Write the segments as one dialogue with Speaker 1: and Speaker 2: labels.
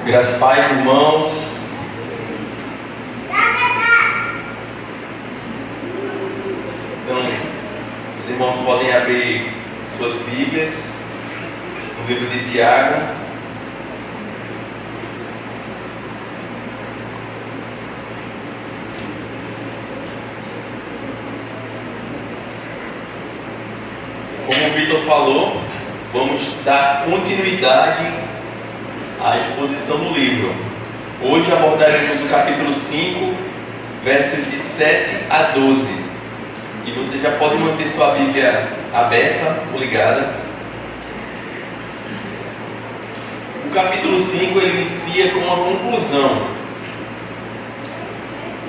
Speaker 1: Graças e paz, irmãos. Então, os irmãos podem abrir suas Bíblias no livro de Tiago. Como o Vitor falou, vamos dar continuidade à exposição do livro. Hoje abordaremos o capítulo 5, versos de 7 a 12. E você já pode manter sua Bíblia aberta ou ligada. O capítulo 5 ele inicia com uma conclusão.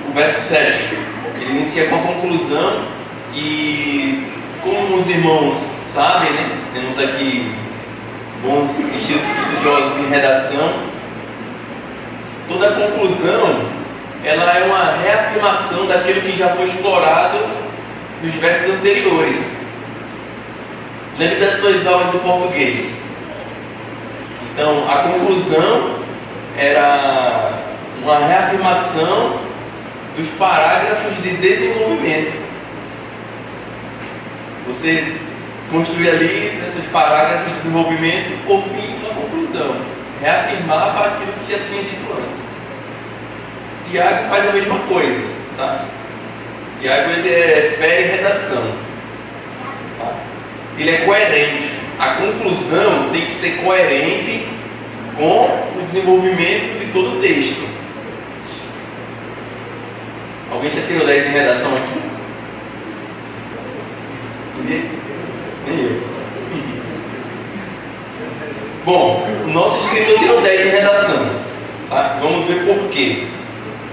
Speaker 1: O verso 7 ele inicia com a conclusão e, como os irmãos sabem, né? Temos aqui bons estudiosos em redação. Toda a conclusão ela é uma reafirmação daquilo que já foi explorado nos versos anteriores. Lembre das suas aulas de português. Então, a conclusão era uma reafirmação dos parágrafos de desenvolvimento. Você construir ali, nesses parágrafos de desenvolvimento, por fim, uma conclusão. Reafirmar para aquilo que já tinha dito antes. Tiago faz a mesma coisa, tá? Tiago ele é fera em redação, tá? Ele é coerente. A conclusão tem que ser coerente com o desenvolvimento de todo o texto. Alguém já tirou 10 em redação aqui? Ninguém? Nem eu. Bom, o nosso escritor tirou 10 em redação, tá? Vamos ver por quê.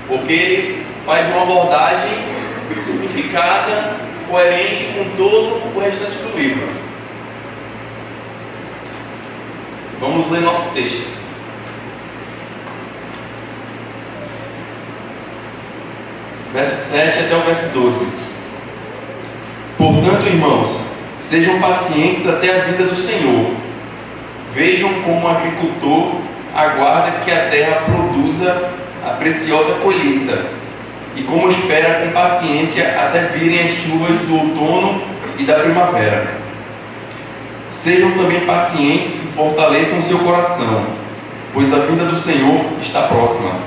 Speaker 1: Porque ele faz uma abordagem simplificada, coerente com todo o restante do livro. Vamos ler nosso texto. Verso 7 até o verso 12. Portanto, irmãos, sejam pacientes até a vinda do Senhor. Vejam como o agricultor aguarda que a terra produza a preciosa colheita, e como espera com paciência até virem as chuvas do outono e da primavera. Sejam também pacientes e fortaleçam o seu coração, pois a vinda do Senhor está próxima.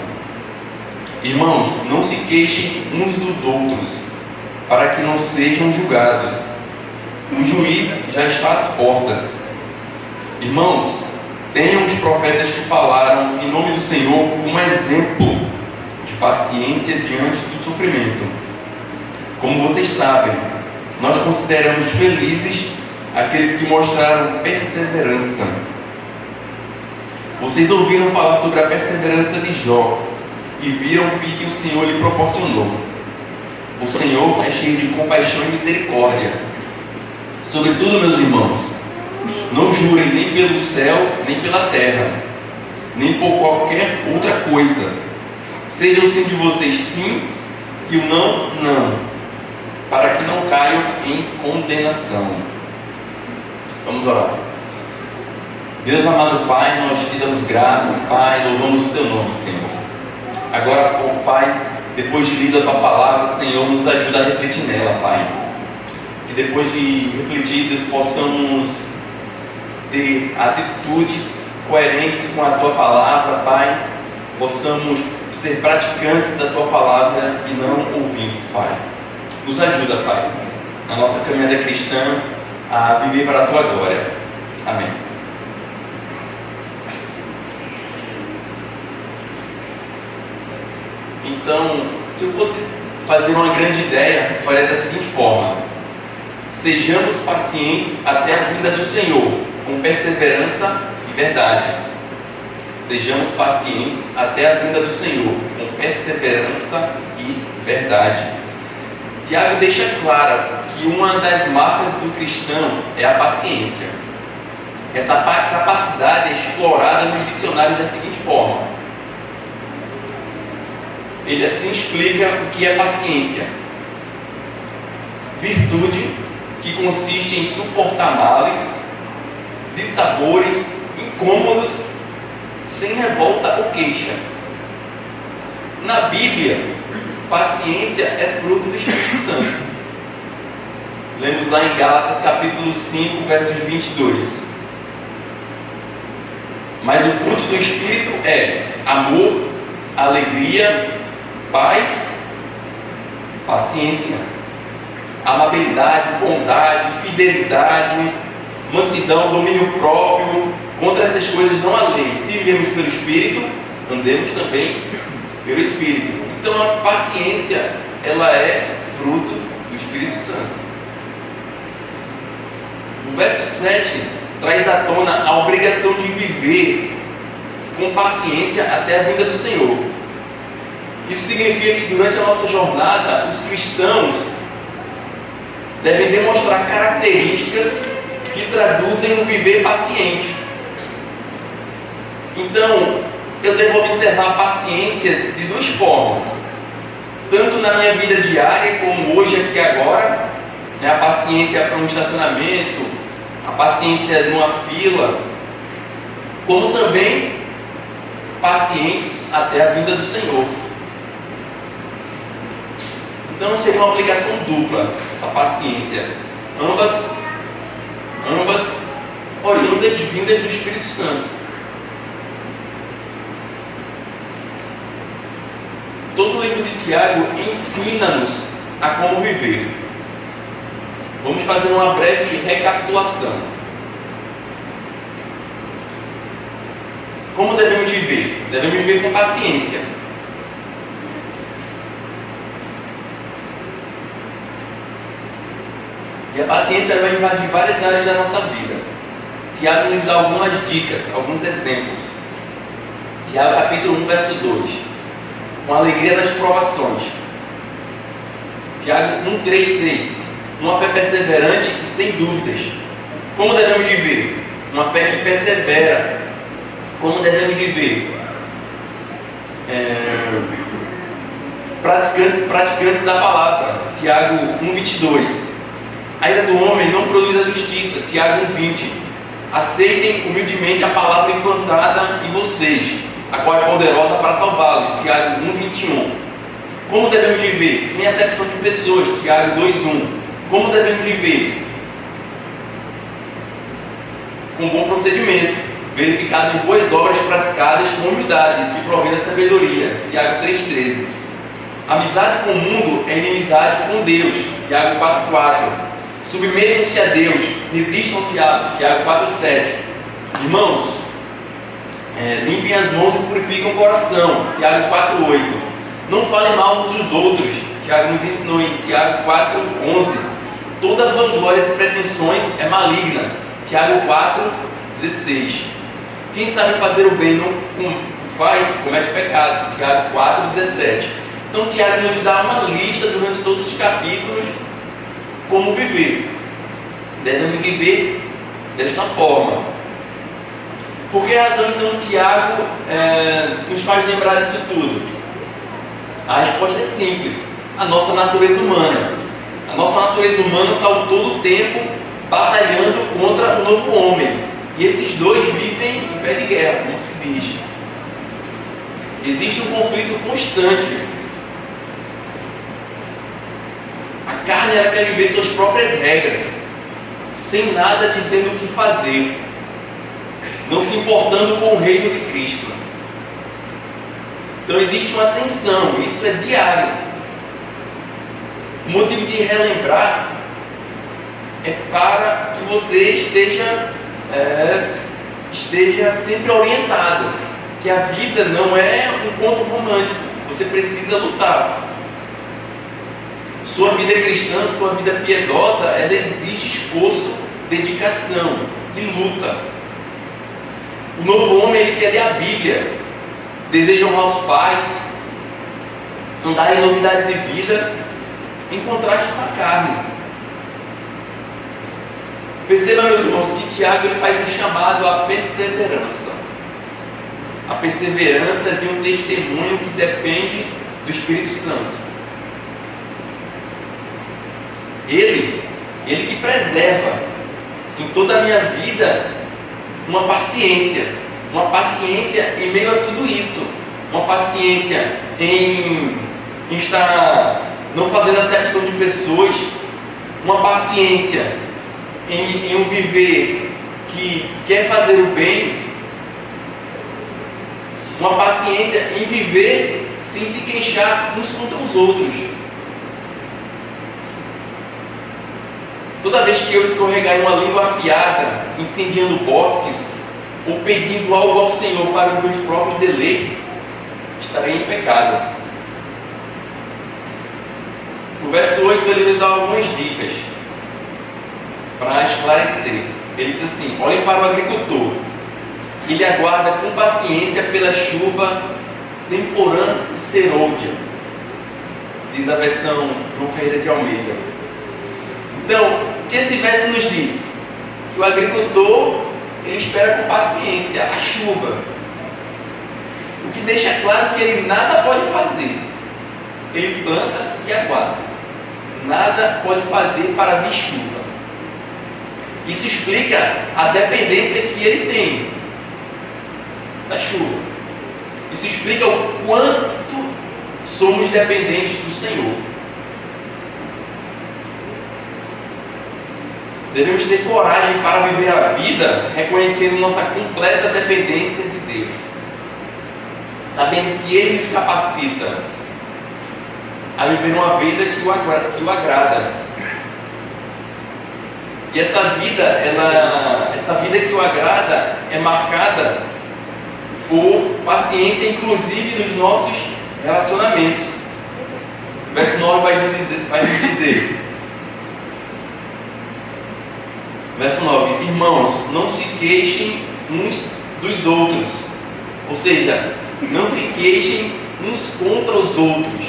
Speaker 1: Irmãos, não se queixem uns dos outros, para que não sejam julgados. O juiz já está às portas. Irmãos, tenham os profetas que falaram em nome do Senhor como exemplo de paciência diante do sofrimento. Como vocês sabem, nós consideramos felizes aqueles que mostraram perseverança. Vocês ouviram falar sobre a perseverança de Jó e viram o fim que o Senhor lhe proporcionou. O Senhor é cheio de compaixão e misericórdia. Sobretudo, meus irmãos, não jurem nem pelo céu, nem pela terra, nem por qualquer outra coisa. Seja o sim de vocês sim e o não, não, para que não caiam em condenação. Vamos orar. Deus amado Pai, nós te damos graças, Pai, louvamos o teu nome, Senhor. Agora, oh, Pai, depois de lida a tua palavra, Senhor, nos ajuda a refletir nela, Pai. E depois de refletidos, possamos ter atitudes coerentes com a tua palavra, Pai. Possamos ser praticantes da tua palavra e não ouvintes, Pai. Nos ajuda, Pai, na nossa caminhada cristã, a viver para a tua glória. Amém. Então, se eu fosse fazer uma grande ideia, eu faria da seguinte forma: sejamos pacientes até a vinda do Senhor, com perseverança e verdade. Sejamos pacientes até a vinda do Senhor, com perseverança e verdade. Tiago deixa claro que uma das marcas do cristão é a paciência. Essa capacidade é explorada nos dicionários da seguinte forma. Ele assim explica o que é paciência: virtude que consiste em suportar males, dissabores, incômodos, sem revolta ou queixa. Na Bíblia, paciência é fruto do Espírito Santo. Lemos lá em Gálatas capítulo 5, versos 22. Mas o fruto do Espírito é amor, alegria, paz, paciência, amabilidade, bondade, fidelidade, mansidão, domínio próprio. Contra essas coisas não há lei. Se vivemos pelo Espírito, andemos também pelo Espírito. Então a paciência, ela é fruto do Espírito Santo. O verso 7 traz à tona a obrigação de viver com paciência até a vinda do Senhor. Isso significa que durante a nossa jornada, os cristãos devem demonstrar características que traduzem o viver paciente. Então, eu devo observar a paciência de duas formas. Tanto na minha vida diária, como hoje aqui agora, né, a paciência para um estacionamento, a paciência numa fila, como também pacientes até a vinda do Senhor. Então seria uma aplicação dupla, essa paciência. Ambas oriundas vindas do Espírito Santo. Todo o livro de Tiago ensina-nos a como viver. Vamos fazer uma breve recapitulação. Como devemos viver? Devemos viver com paciência. E a paciência vai invadir várias áreas da nossa vida. Tiago nos dá algumas dicas, alguns exemplos. Tiago capítulo 1, verso 2. Com alegria nas provações. Tiago 1, 3, 6. Uma fé perseverante e sem dúvidas. Como devemos viver? Uma fé que persevera. Como devemos viver? Praticantes da palavra. Tiago 1, 22. A ira do homem não produz a justiça. Tiago 1, 20. Aceitem humildemente a palavra implantada em vocês, a qual é poderosa para salvá-los. Tiago 1, 21. Como devemos viver? Sem acepção de pessoas. Tiago 2, 1. Como devemos viver? Com bom procedimento, verificado em boas obras praticadas com humildade, que provém da sabedoria. Tiago 3,13. Amizade com o mundo é inimizade com Deus. Tiago 4,4. Submetam-se a Deus, resistam ao diabo. Tiago 4,7. Irmãos, limpem as mãos e purifiquem o coração. Tiago 4,8. Não falem mal uns dos outros. Tiago nos ensinou em Tiago 4,11. Toda vanglória de pretensões é maligna. Tiago 4,16. Quem sabe fazer o bem não faz, comete pecado. Tiago 4,17. Então Tiago nos dá uma lista durante todos os capítulos como viver. Devemos viver desta forma. Por que razão então Tiago nos faz lembrar disso tudo? A resposta é simples. A nossa natureza humana. A nossa natureza humana está todo o tempo batalhando contra o novo homem. E esses dois vivem em pé de guerra, como se diz. Existe um conflito constante. A carne ela quer viver suas próprias regras, sem nada dizendo o que fazer, não se importando com o reino de Cristo. Então existe uma tensão, isso é diário. O motivo de relembrar é para que você esteja sempre orientado, que a vida não é um conto romântico, você precisa lutar. Sua vida cristã, sua vida piedosa, ela exige esforço, dedicação e luta. O novo homem, ele quer ler a Bíblia, deseja honrar os pais, andar em novidade de vida, em contraste com a carne. Perceba, meus irmãos, que Tiago ele faz um chamado à perseverança. A perseverança de um testemunho que depende do Espírito Santo. Ele que preserva em toda a minha vida uma paciência uma paciência em meio a tudo isso, uma paciência em estar não fazendo acepção de pessoas, uma paciência em um viver que quer fazer o bem, uma paciência em viver sem se queixar uns contra os outros. Toda vez que eu escorregar em uma língua afiada, incendiando bosques, ou pedindo algo ao Senhor para os meus próprios deleites, estarei em pecado. O verso 8 ele nos dá algumas dicas para esclarecer. Ele diz assim: olhem para o agricultor, ele aguarda com paciência pela chuva temporã e serôdia, diz a versão João Ferreira de Almeida. Então, o que esse verso nos diz? Que o agricultor ele espera com paciência a chuva, o que deixa claro que ele nada pode fazer. Ele planta e aguarda, nada pode fazer para vir chuva. Isso explica a dependência que ele tem da chuva. Isso explica o quanto somos dependentes do Senhor. Devemos ter coragem para viver a vida reconhecendo nossa completa dependência de Deus, sabendo que Ele nos capacita a viver uma vida que o agrada. E essa vida que o agrada é marcada por paciência, inclusive nos nossos relacionamentos. O verso 9 vai nos dizer, verso 9: irmãos, não se queixem uns dos outros, ou seja, não se queixem uns contra os outros.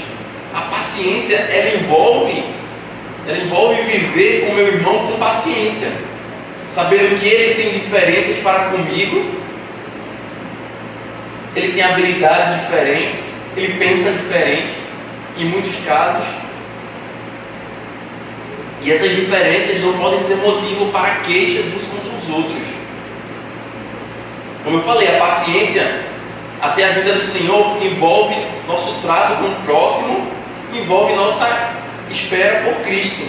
Speaker 1: A paciência, ela envolve viver com meu irmão com paciência, sabendo que ele tem diferenças para comigo, ele tem habilidades diferentes, ele pensa diferente em muitos casos, e essas diferenças não podem ser motivo para queixas uns contra os outros. Como eu falei, a paciência até a vida do Senhor envolve nosso trato com o próximo, envolve nossa espera por Cristo.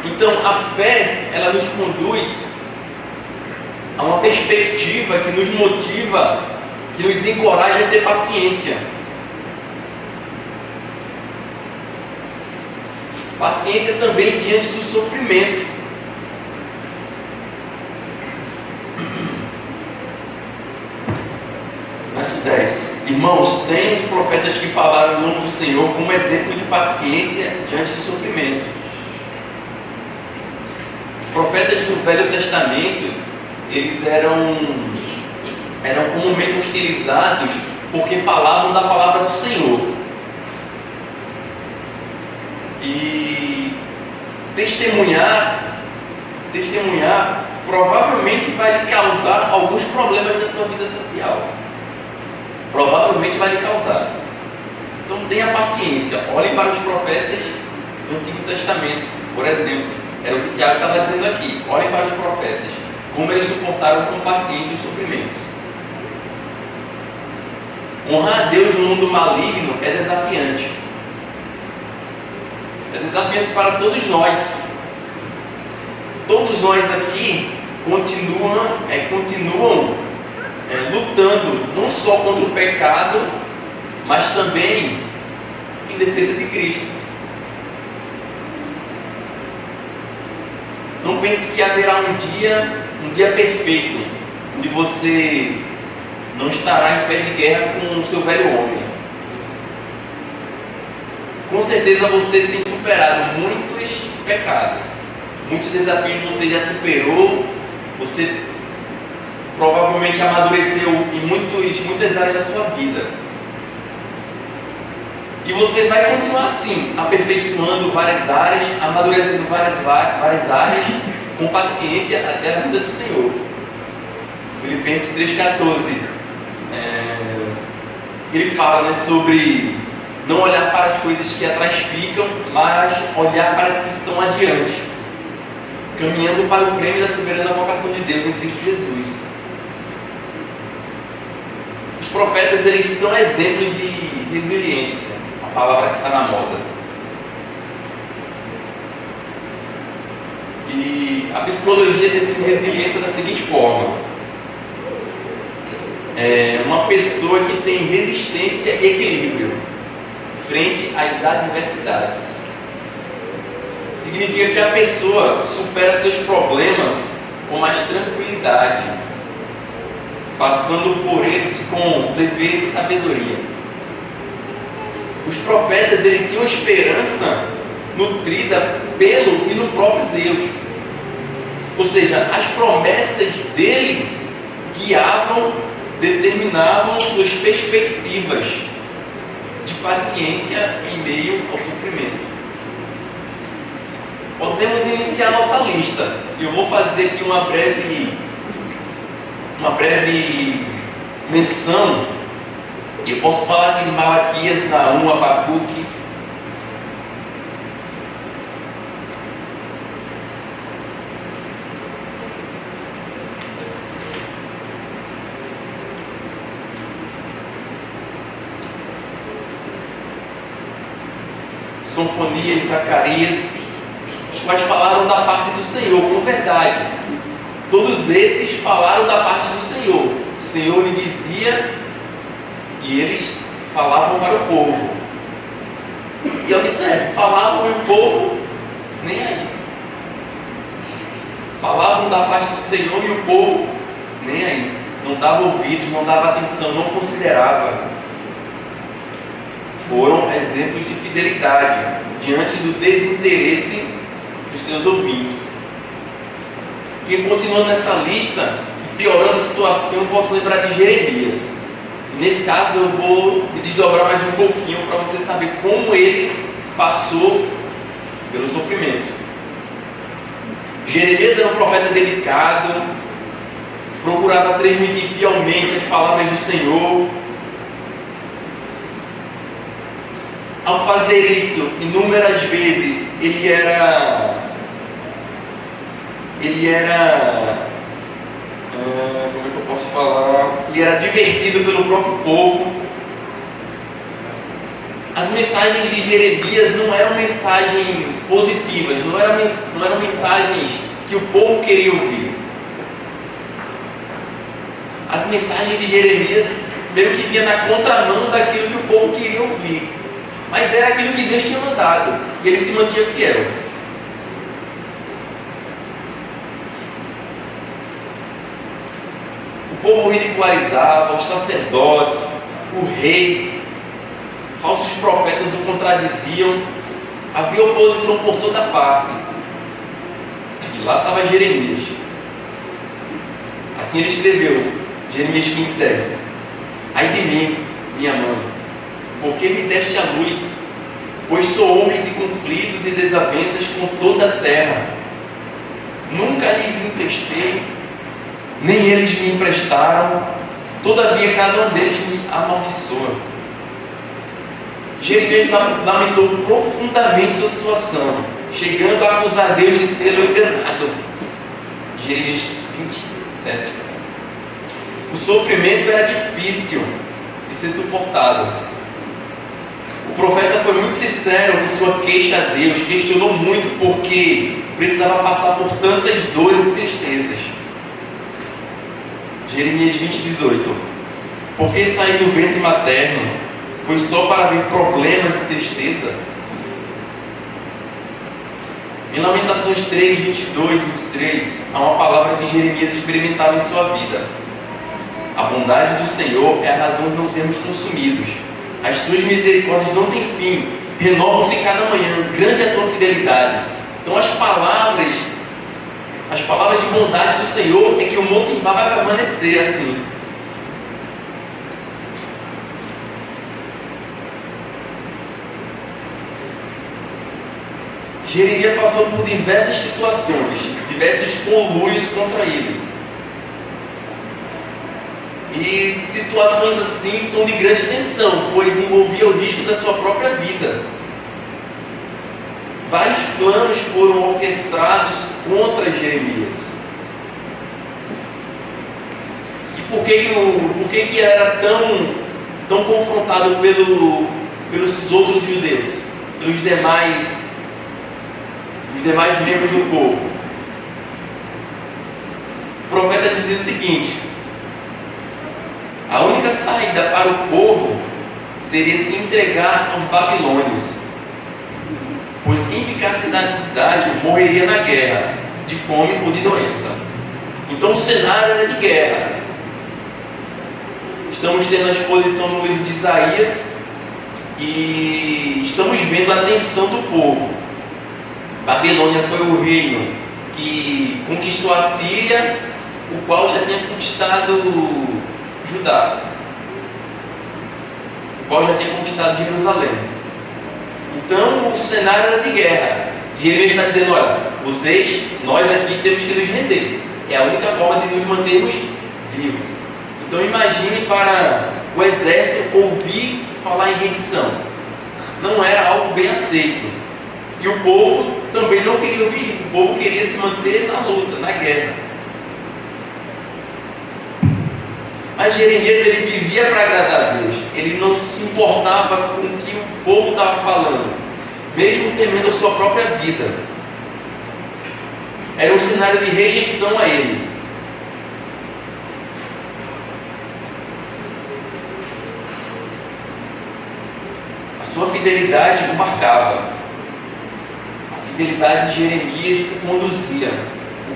Speaker 1: Então a fé, ela nos conduz a uma perspectiva que nos motiva, que nos encoraja a ter paciência. Paciência também diante do sofrimento. Verso 10: irmãos, tem os profetas que falaram em nome do Senhor como exemplo de paciência diante do sofrimento. Os profetas do Velho Testamento, eles eram comumente utilizados porque falavam da palavra do Senhor. E testemunhar provavelmente vai lhe causar alguns problemas na sua vida social. Provavelmente vai lhe causar. Então tenha paciência. Olhem para os profetas do Antigo Testamento, por exemplo. Era o que Tiago estava dizendo aqui. Olhem para os profetas, como eles suportaram com paciência os sofrimentos. Honrar a Deus no mundo maligno é desafiante. É desafiante para todos nós. Todos nós aqui continuam lutando não só contra o pecado, mas também em defesa de Cristo. Não pense que haverá um dia perfeito, onde você não estará em pé de guerra com o seu velho homem. Com certeza você tem superado muitos pecados, muitos desafios você já superou, você provavelmente amadureceu em muitas áreas da sua vida. E você vai continuar assim, aperfeiçoando várias áreas, amadurecendo várias áreas, com paciência até a vida do Senhor. Filipenses 3,14, ele fala sobre não olhar para as coisas que atrás ficam, mas olhar para as que estão adiante. caminhando para o prêmio da soberana vocação de Deus em Cristo Jesus. Os profetas, eles são exemplos de resiliência, a palavra que está na moda. E a psicologia define resiliência da seguinte forma: é uma pessoa que tem resistência e equilíbrio frente às adversidades. Significa que a pessoa supera seus problemas com mais tranquilidade, passando por eles com leveza e sabedoria. Os profetas, eles tinham esperança nutrida pelo e no próprio Deus. Ou seja, as promessas dele guiavam, determinavam suas perspectivas de paciência em meio ao sofrimento. Podemos iniciar nossa lista. Eu vou fazer aqui uma breve menção. Eu posso falar aqui de Malaquias, Naum, Abacuque. Sofonias, Zacarias, os quais falaram da parte do Senhor, com verdade. Todos esses falaram da parte do Senhor. O Senhor lhe dizia e eles falavam para o povo. E observe, falavam e o povo nem aí. Falavam da parte do Senhor e o povo nem aí. Não dava ouvidos, não dava atenção, não considerava. Foram exemplos de fidelidade diante do desinteresse dos seus ouvintes. E continuando nessa lista, piorando a situação, posso lembrar de Jeremias. E nesse caso eu vou me desdobrar mais um pouquinho para você saber como ele passou pelo sofrimento. Jeremias era um profeta delicado, procurava transmitir fielmente as palavras do Senhor. Ao fazer isso inúmeras vezes, ele era como é que eu posso falar? Ele era divertido pelo próprio povo. As mensagens de Jeremias não eram mensagens positivas, não eram mensagens que o povo queria ouvir. As mensagens de Jeremias meio que vinha na contramão daquilo que o povo queria ouvir. Mas era aquilo que Deus tinha mandado, e ele se mantinha fiel. O povo ridicularizava, os sacerdotes, o rei, falsos profetas o contradiziam, havia oposição por toda parte. E lá estava Jeremias. Assim ele escreveu, Jeremias 15:10. Ai de mim, minha mãe, porque me deste a luz, pois sou homem de conflitos e desavenças com toda a terra. Nunca lhes emprestei, nem eles me emprestaram, todavia cada um deles me amaldiçoa. Jeremias lamentou profundamente sua situação, chegando a acusar Deus de tê-lo enganado. Jeremias 27. O sofrimento era difícil de ser suportado. O profeta foi muito sincero em sua queixa a Deus, questionou muito porque precisava passar por tantas dores e tristezas. Jeremias 20:18. Porque saí do ventre materno, foi só para ver problemas e tristeza. Em Lamentações 3:22 e 23, há uma palavra que Jeremias experimentava em sua vida. A bondade do Senhor é a razão de não sermos consumidos. As suas misericórdias não têm fim, renovam-se cada manhã, grande é a tua fidelidade. Então as palavras de bondade do Senhor é que o motivava a permanecer assim. Jeremias passou por diversas situações, diversos conluios contra ele. E situações assim são de grande tensão, pois envolvia o risco da sua própria vida. vários planos foram orquestrados contra Jeremias. E por que que era tão confrontado pelos outros judeus, pelos demais membros do povo? O profeta dizia o seguinte: a única saída para o povo seria se entregar aos babilônios, pois quem ficasse na cidade morreria na guerra, de fome ou de doença. Então o cenário era de guerra. Estamos tendo a exposição no livro de Isaías e estamos vendo a tensão do povo. Babilônia foi o reino que conquistou a Síria, o qual já tinha conquistado Judá, o qual já tinha conquistado Jerusalém. Então o cenário era de guerra. Jeremias está dizendo: olha, nós aqui temos que nos render. É a única forma de nos mantermos vivos. Então imagine para o exército ouvir falar em rendição. Não era algo bem aceito. E o povo também não queria ouvir isso. O povo queria se manter na luta, na guerra. Mas Jeremias, ele vivia para agradar a Deus. Ele não se importava com o que o povo estava falando, mesmo temendo a sua própria vida. Era um cenário de rejeição a ele. A sua fidelidade o marcava. A fidelidade de Jeremias o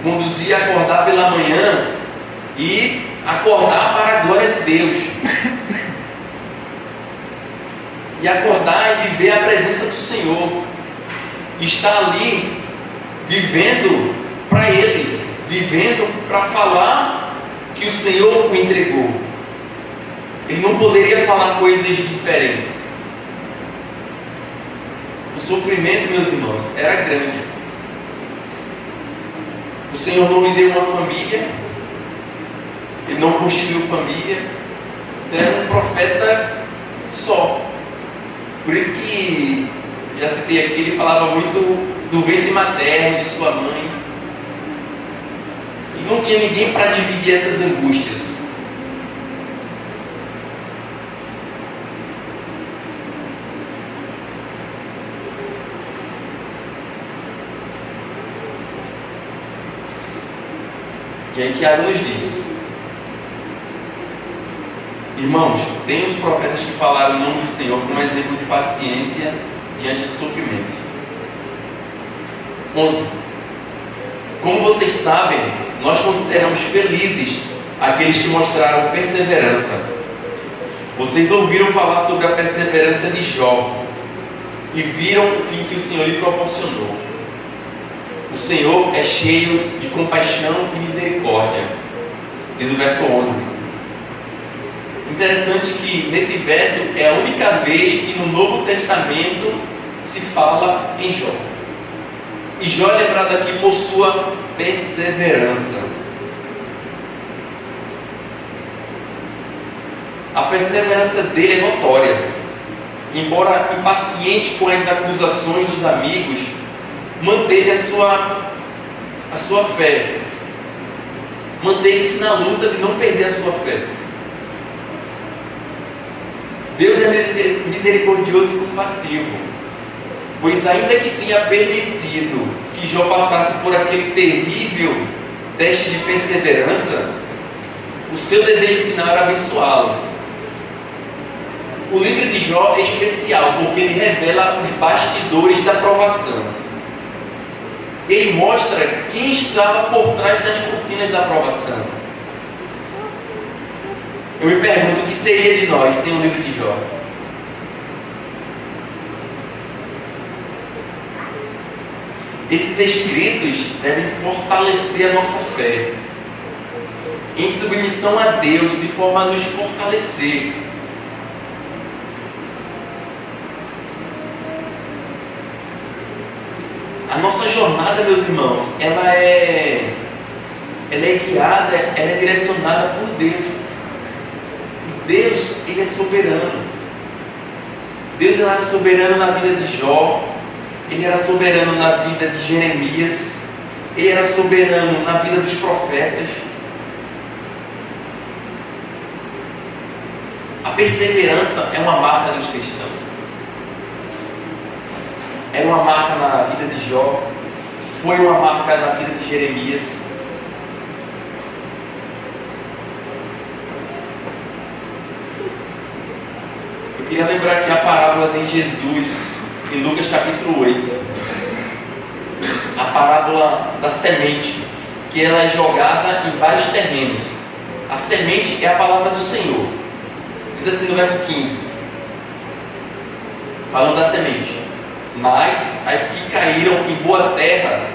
Speaker 1: conduzia a acordar pela manhã e acordar para a glória de Deus, e acordar e viver a presença do Senhor, e estar ali vivendo para Ele, vivendo para falar que o Senhor o entregou. Ele não poderia falar coisas diferentes. O sofrimento, meus irmãos, era grande. O Senhor não lhe deu uma família, Ele não constituiu família, então era um profeta só. Por isso que, já citei aqui, ele falava muito do ventre materno de sua mãe. E não tinha ninguém para dividir essas angústias. E aí Tiago nos diz: irmãos, tem os profetas que falaram em nome do Senhor como exemplo de paciência diante do sofrimento. 11. Como vocês sabem, nós consideramos felizes aqueles que mostraram perseverança. Vocês ouviram falar sobre a perseverança de Jó e viram o fim que o Senhor lhe proporcionou. O Senhor é cheio de compaixão e misericórdia. Diz o verso 11. Interessante que nesse verso é a única vez que no Novo Testamento se fala em Jó. E Jó é lembrado aqui por sua perseverança. A perseverança dele é notória. Embora impaciente com as acusações dos amigos, manteve a sua fé. Manteve-se na luta de não perder a sua fé. Deus é misericordioso e compassivo, pois ainda que tenha permitido que Jó passasse por aquele terrível teste de perseverança, o seu desejo final era abençoá-lo. O livro de Jó é especial porque ele revela os bastidores da provação. Ele mostra quem estava por trás das cortinas da provação. Eu me pergunto o que seria de nós sem o livro de Jó. Esses escritos devem fortalecer a nossa fé, em submissão a Deus, de forma a nos fortalecer. A nossa jornada, meus irmãos, ela é guiada, ela é direcionada por Deus. E Deus, Ele é soberano. Deus era soberano na vida de Jó. Ele era soberano na vida de Jeremias. Ele era soberano na vida dos profetas. A perseverança é uma marca dos cristãos. Era uma marca na vida de Jó. Foi uma marca na vida de Jeremias. Eu queria lembrar aqui a parábola de Jesus, em Lucas capítulo 8. A parábola da semente, que ela é jogada em vários terrenos. A semente é a palavra do Senhor. Diz assim no verso 15, falando da semente: mas as que caíram em boa terra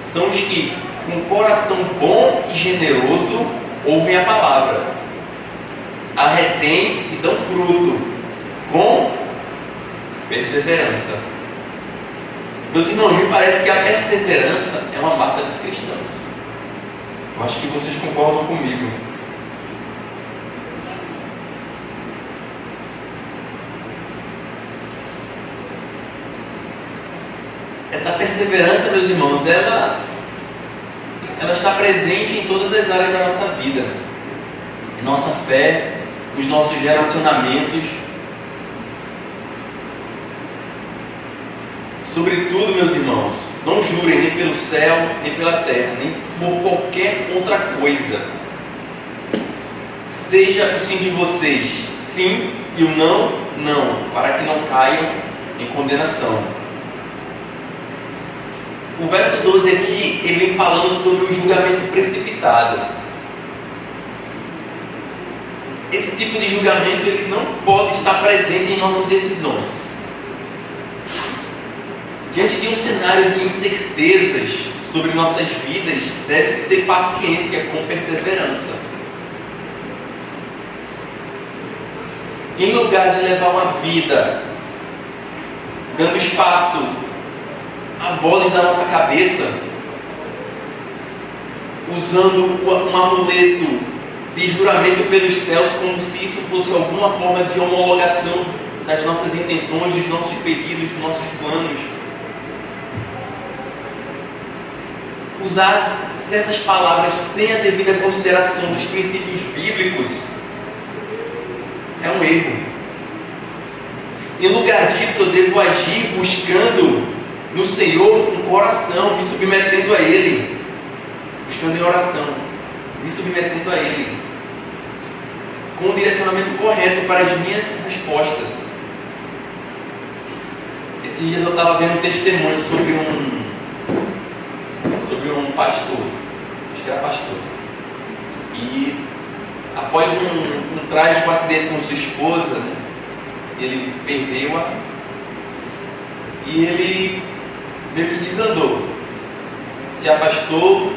Speaker 1: são os que, com coração bom e generoso, ouvem a palavra, a retêm e dão fruto, com perseverança. Meus irmãos, me parece que a perseverança é uma marca dos cristãos. Eu acho que vocês concordam comigo. Essa perseverança, meus irmãos, ela está presente em todas as áreas da nossa vida. Em nossa fé, nos nossos relacionamentos. Sobretudo, meus irmãos, não jurem nem pelo céu, nem pela terra, nem por qualquer outra coisa. Seja o sim de vocês sim e o não, não, para que não caiam em condenação. O verso 12 aqui, ele vem falando sobre o julgamento precipitado. Esse tipo de julgamento, ele não pode estar presente em nossas decisões. Diante de um cenário de incertezas sobre nossas vidas, deve-se ter paciência com perseverança. Em lugar de levar uma vida dando espaço a vozes da nossa cabeça, usando um amuleto de juramento pelos céus, como se isso fosse alguma forma de homologação das nossas intenções, dos nossos pedidos, dos nossos planos. Usar certas palavras sem a devida consideração dos princípios bíblicos é um erro. Em lugar disso, eu devo agir buscando no Senhor um coração, me submetendo a Ele, buscando em oração, me submetendo a Ele, com o direcionamento correto para as minhas respostas. Esses dias eu estava vendo um testemunho sobre um pastor, acho que era pastor, e após um trágico acidente com sua esposa, né, ele perdeu-a, e ele meio que desandou, se afastou,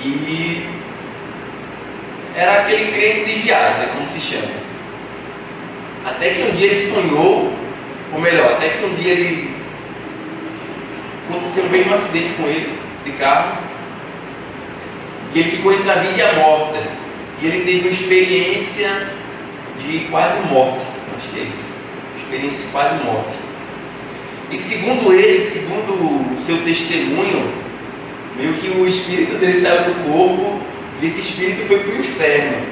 Speaker 1: e era aquele crente desviado, né, como se chama. Até que um dia ele sonhou, ou melhor, até que um dia aconteceu o mesmo acidente com ele, de carro, e ele ficou entre a vida e a morte, né? E ele teve uma experiência de quase morte, acho que é isso, experiência de quase morte. E segundo ele, segundo o seu testemunho, meio que o espírito dele saiu do corpo, e esse espírito foi para o inferno.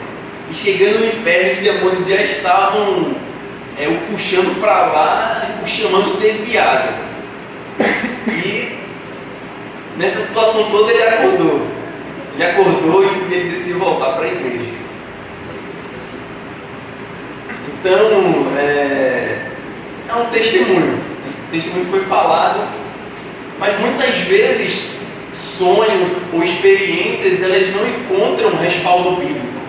Speaker 1: E chegando no inferno, os demônios já estavam o puxando para lá, o chamando desviado. E nessa situação toda ele acordou. Ele acordou e ele decidiu voltar para a igreja. Então, é um testemunho. O testemunho foi falado, mas muitas vezes sonhos ou experiências, elas não encontram respaldo bíblico.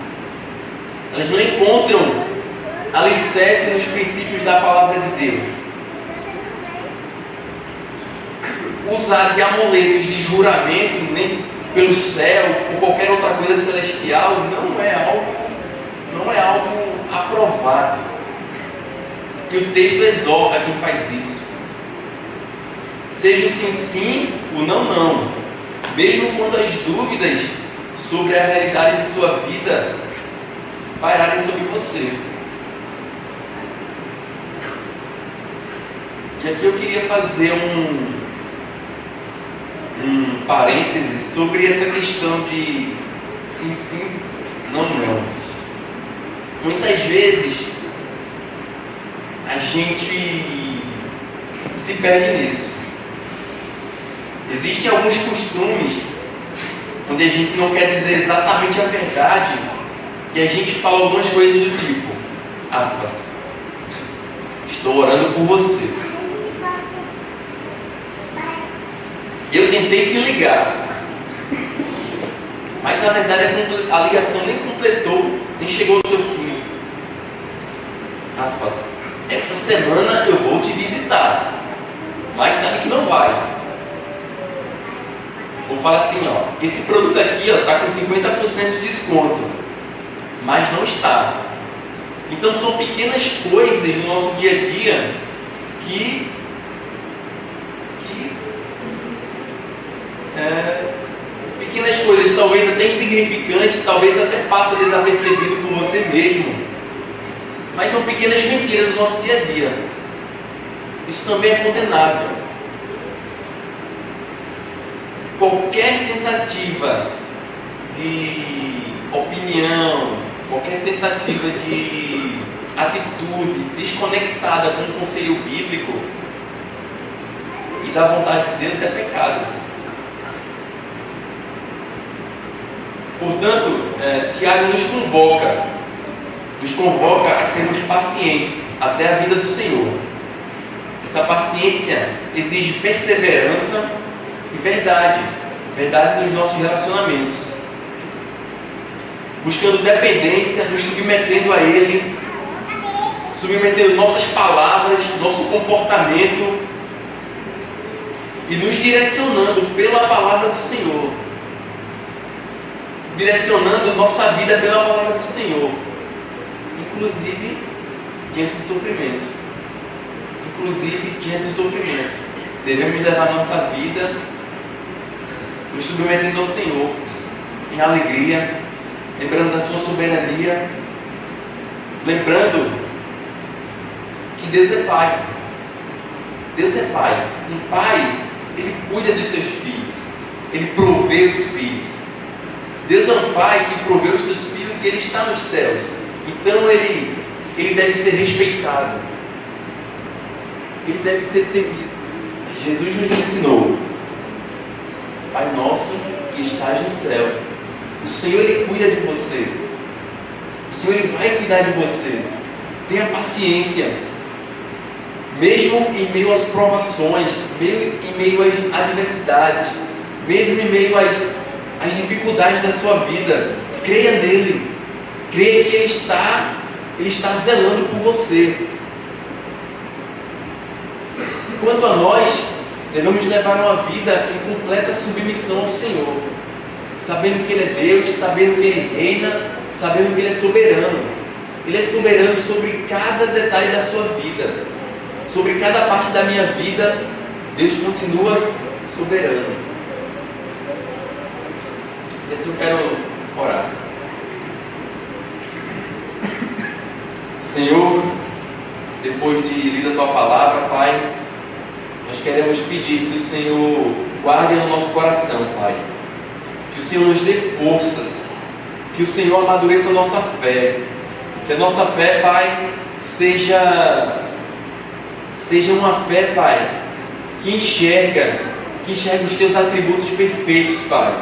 Speaker 1: Elas não encontram alicerce nos princípios da palavra de Deus. Usar de amuletos de juramento, nem pelo céu, ou qualquer outra coisa celestial, não é algo aprovado. E o texto exorta quem faz isso. Seja o sim, sim, o não, não. Mesmo quando as dúvidas sobre a realidade de sua vida pairarem sobre você. E aqui eu queria fazer um parêntese sobre essa questão de sim, sim, não, não. Muitas vezes a gente se perde nisso. Existem alguns costumes onde a gente não quer dizer exatamente a verdade e a gente fala algumas coisas do tipo, aspas, estou orando por você. Eu tentei te ligar, mas na verdade a ligação nem completou, nem chegou ao seu fim. Aspas, essa semana eu vou te visitar, mas sabe que não vai. Vou falar assim, ó, esse produto aqui está com 50% de desconto, mas não está. Então são pequenas coisas no nosso dia a dia que pequenas coisas, talvez até insignificantes, talvez até passa desapercebido por você mesmo, mas são pequenas mentiras do nosso dia a dia. Isso também é condenável. Qualquer tentativa de opinião, qualquer tentativa de atitude desconectada com o conselho bíblico e da vontade de Deus é pecado. Portanto, Tiago nos convoca a sermos pacientes até a vinda do Senhor. Essa paciência exige perseverança e verdade nos nossos relacionamentos, buscando dependência, nos submetendo a Ele, submetendo nossas palavras, nosso comportamento e nos direcionando pela palavra do Senhor. Direcionando nossa vida pela palavra do Senhor, inclusive diante do sofrimento. Devemos levar nossa vida nos submetendo ao Senhor, em alegria, lembrando da sua soberania, lembrando que Deus é Pai. Deus é Pai. Um Pai, Ele cuida dos seus filhos, Ele provê os filhos. Deus é um Pai que proveu os seus filhos e Ele está nos céus. Então Ele deve ser respeitado. Ele deve ser temido. Jesus nos ensinou: Pai nosso que estás no céu. O Senhor, Ele cuida de você. O Senhor, Ele vai cuidar de você. Tenha paciência. Mesmo em meio às provações, em meio às adversidades, mesmo em meio às dificuldades da sua vida, creia nele, creia que Ele está zelando por você. Quanto a nós, devemos levar uma vida em completa submissão ao Senhor, sabendo que Ele é Deus, sabendo que Ele reina, sabendo que Ele é soberano. Ele é soberano sobre cada detalhe da sua vida, sobre cada parte da minha vida. Deus continua soberano. E assim eu quero orar. Senhor, depois de lida a Tua palavra, Pai, nós queremos pedir que o Senhor guarde no nosso coração, Pai. Que o Senhor nos dê forças, que o Senhor amadureça a nossa fé. Que a nossa fé, Pai, seja uma fé, Pai, que enxerga os Teus atributos perfeitos, Pai.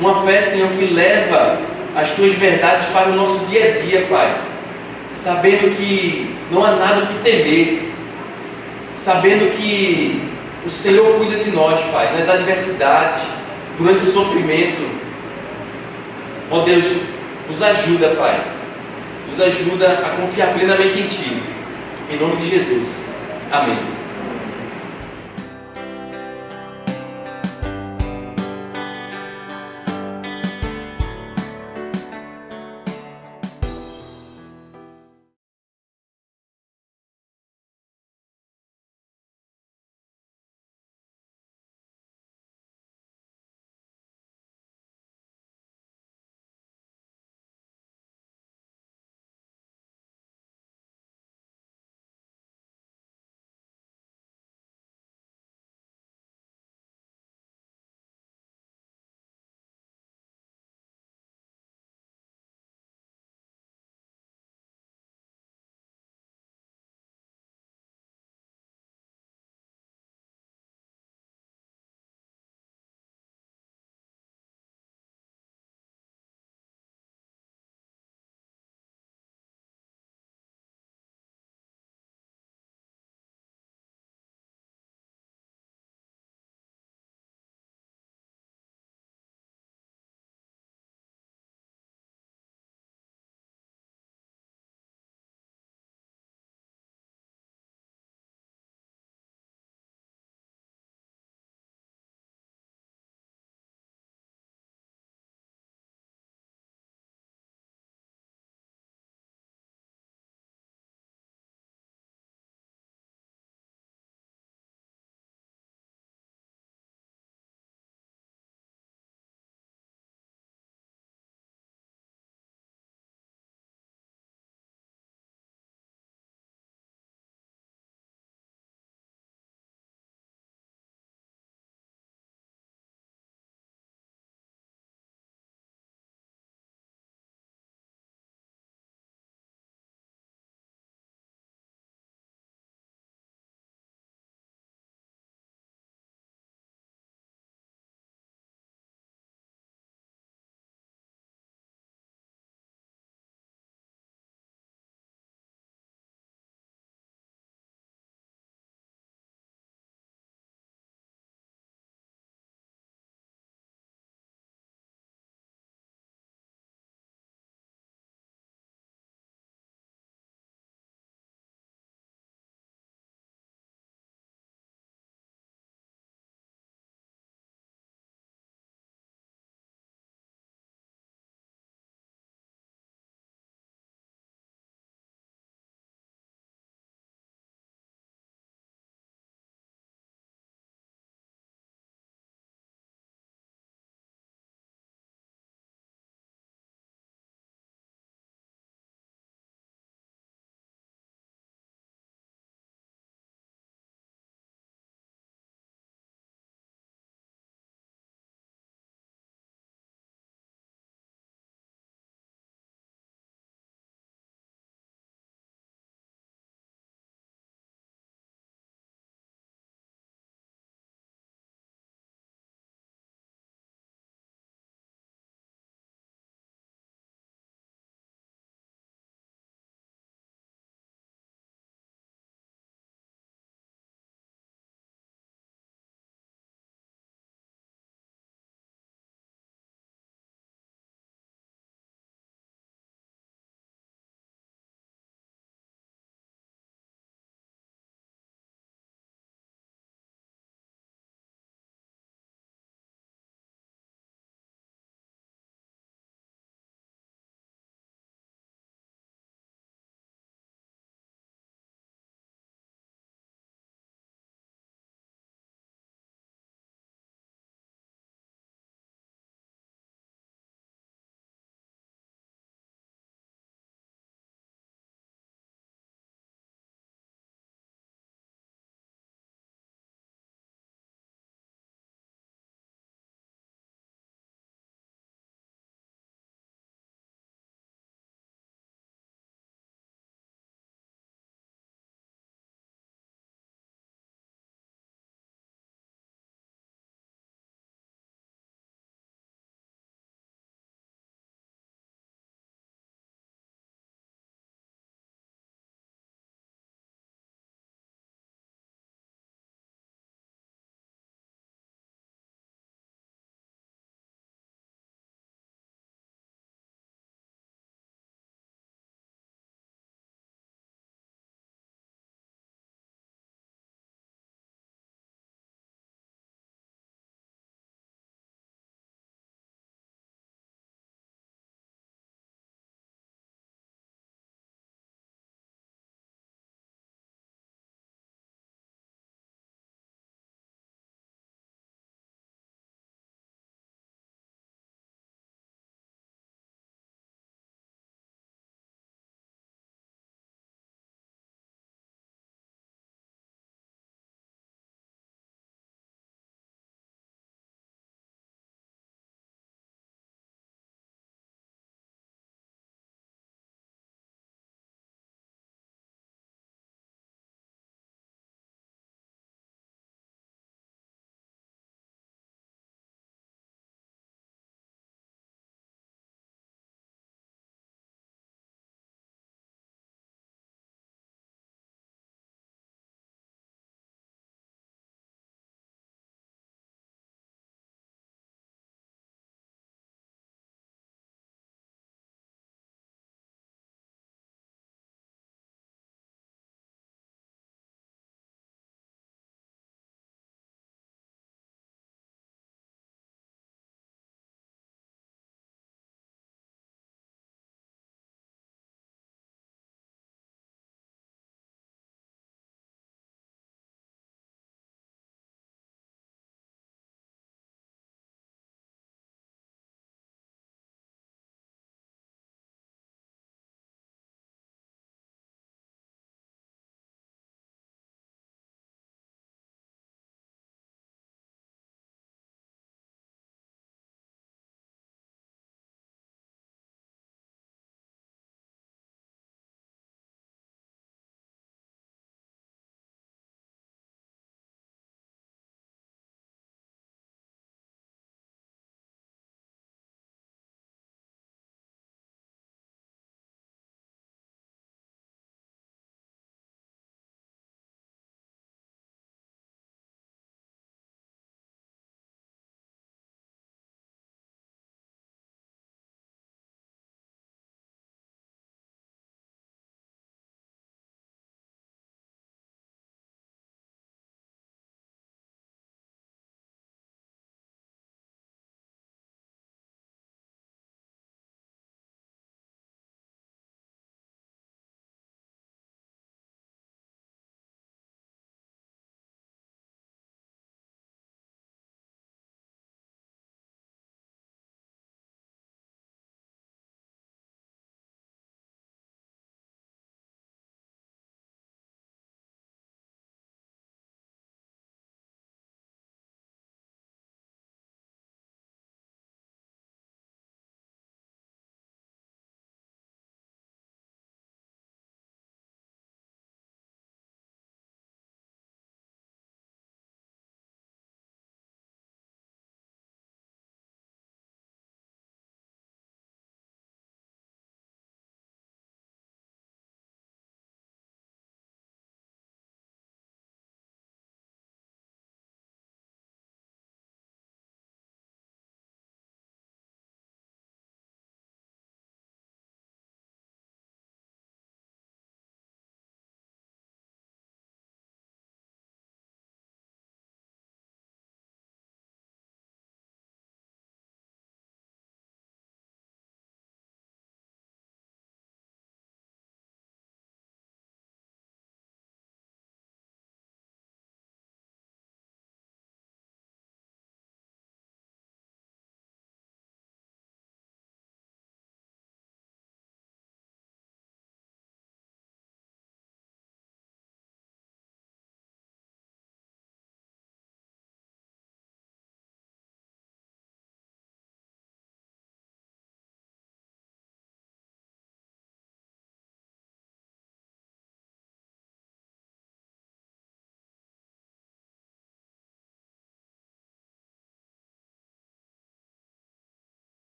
Speaker 1: Uma fé, Senhor, que leva as Tuas verdades para o nosso dia a dia, Pai. Sabendo que não há nada o que temer. Sabendo que o Senhor cuida de nós, Pai, nas adversidades, durante o sofrimento. Ó Deus, nos ajuda, Pai. Nos ajuda a confiar plenamente em Ti. Em nome de Jesus. Amém.